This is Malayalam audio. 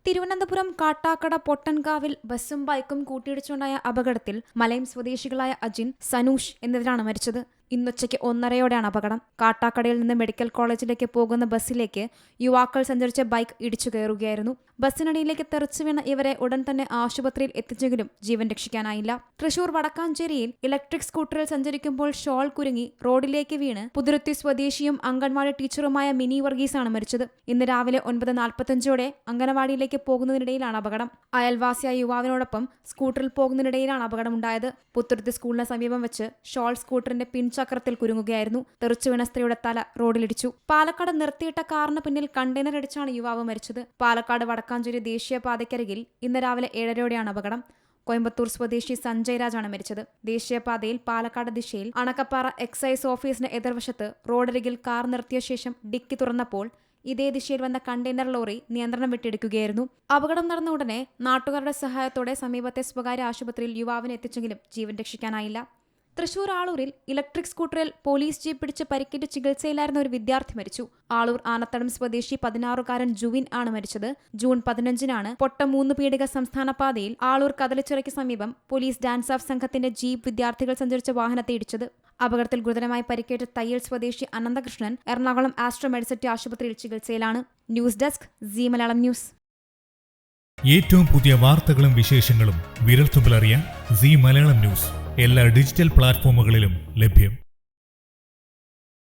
തിരുവനന്തപുരം കാട്ടാക്കട പൊട്ടൻകാവിൽ ബസും ബൈക്കും കൂട്ടിയിടിച്ചുണ്ടായ അപകടത്തിൽ മലയം സ്വദേശികളായ അജിൻ, സനൂഷ് എന്നിവരാണ് മരിച്ചത്. ഇന്നുച്ചയ്ക്ക് 1:30-യോടെയാണ് അപകടം. കാട്ടാക്കടയിൽ നിന്ന് മെഡിക്കൽ കോളേജിലേക്ക് പോകുന്ന ബസ്സിലേക്ക് യുവാക്കൾ സഞ്ചരിച്ച ബൈക്ക് ഇടിച്ചു കയറുകയായിരുന്നു. ബസ്സിനടിയിലേക്ക് തെറിച്ചു വീണ ഇവരെ ഉടൻ തന്നെ ആശുപത്രിയിൽ എത്തിച്ചെങ്കിലും ജീവൻ രക്ഷിക്കാനായില്ല. തൃശൂർ വടക്കാഞ്ചേരിയിൽ ഇലക്ട്രിക് സ്കൂട്ടറിൽ സഞ്ചരിക്കുമ്പോൾ ഷോൾ കുരുങ്ങി റോഡിലേക്ക് വീണ് പുതുരുത്തി സ്വദേശിയും അംഗൻവാടി ടീച്ചറുമായ മിനി വർഗീസാണ് മരിച്ചത്. ഇന്ന് രാവിലെ 9:45-ഓടെ അംഗനവാടിയിലേക്ക് പോകുന്നതിനിടയിലാണ് അപകടം. അയൽവാസിയായ യുവാവിനോടൊപ്പം സ്കൂട്ടറിൽ പോകുന്നതിനിടയിലാണ് അപകടമുണ്ടായത്. പുത്തുരുത്തി സ്കൂളിന് സമീപം വെച്ച് ഷോൾ സ്കൂട്ടറിന്റെ പിൻചക്രത്തിൽ കുരുങ്ങുകയായിരുന്നു. തെറിച്ചു വീണ സ്ത്രീയുടെ തല റോഡിലിടിച്ചു. പാലക്കാട് നിർത്തിയിട്ട കാറിന് പിന്നിൽ കണ്ടെയ്നർ ഇടിച്ചാണ് യുവാവ് മരിച്ചത്. പാലക്കാട് വടക്കാഞ്ചേരി ദേശീയപാതയ്ക്കരികിൽ ഇന്ന് രാവിലെ 7:30-യോടെയാണ് അപകടം. കോയമ്പത്തൂർ സ്വദേശി സഞ്ജയ് രാജാണ് മരിച്ചത്. ദേശീയപാതയിൽ പാലക്കാട് ദിശയിൽ അണക്കപ്പാറ എക്സൈസ് ഓഫീസിന് എതിർവശത്ത് റോഡരികിൽ കാർ നിർത്തിയ ശേഷം ഡിക്കി തുറന്നപ്പോൾ ഇതേ ദിശയിൽ വന്ന കണ്ടെയ്നർ ലോറി നിയന്ത്രണം വിട്ടെടുക്കുകയായിരുന്നു. അപകടം നടന്ന ഉടനെ നാട്ടുകാരുടെ സഹായത്തോടെ സമീപത്തെ സ്വകാര്യ ആശുപത്രിയിൽ യുവാവിനെ എത്തിച്ചെങ്കിലും ജീവൻ രക്ഷിക്കാനായില്ല. തൃശൂർ ആളൂരിൽ ഇലക്ട്രിക് സ്കൂട്ടറിൽ പോലീസ് ജീപ്പ് പിടിച്ച് പരിക്കേറ്റ് ചികിത്സയിലായിരുന്ന ഒരു വിദ്യാർത്ഥി മരിച്ചു. ആളൂർ ആനത്തടം സ്വദേശി 16-കാരൻ ജുവിൻ ആണ് മരിച്ചത്. ജൂൺ 15-നാണ് പൊട്ട 3 പീടിക സംസ്ഥാന പാതയിൽ ആളൂർ കദളിച്ചിറയ്ക്ക് സമീപം പോലീസ് ഡാൻസ് ഓഫ് സംഘത്തിന്റെ ജീപ്പ് വിദ്യാർത്ഥികൾ സഞ്ചരിച്ച വാഹനത്തെ ഇടിച്ചത്. അപകടത്തിൽ ഗുരുതരമായി പരിക്കേറ്റ തയ്യൽ സ്വദേശി അനന്തകൃഷ്ണൻ എറണാകുളം ആസ്ട്രോ മെഡിസിറ്റി ആശുപത്രിയിൽ ചികിത്സയിലാണ്. News desk C Malayalam news. ഏറ്റവും പുതിയ വാർത്തകളും വിശേഷങ്ങളും വിരൽത്തുമ്പിലറിയാൻ സി മലയാളം ന്യൂസ് എല്ലാ ഡിജിറ്റൽ പ്ലാറ്റ്ഫോമുകളിലും ലഭ്യം.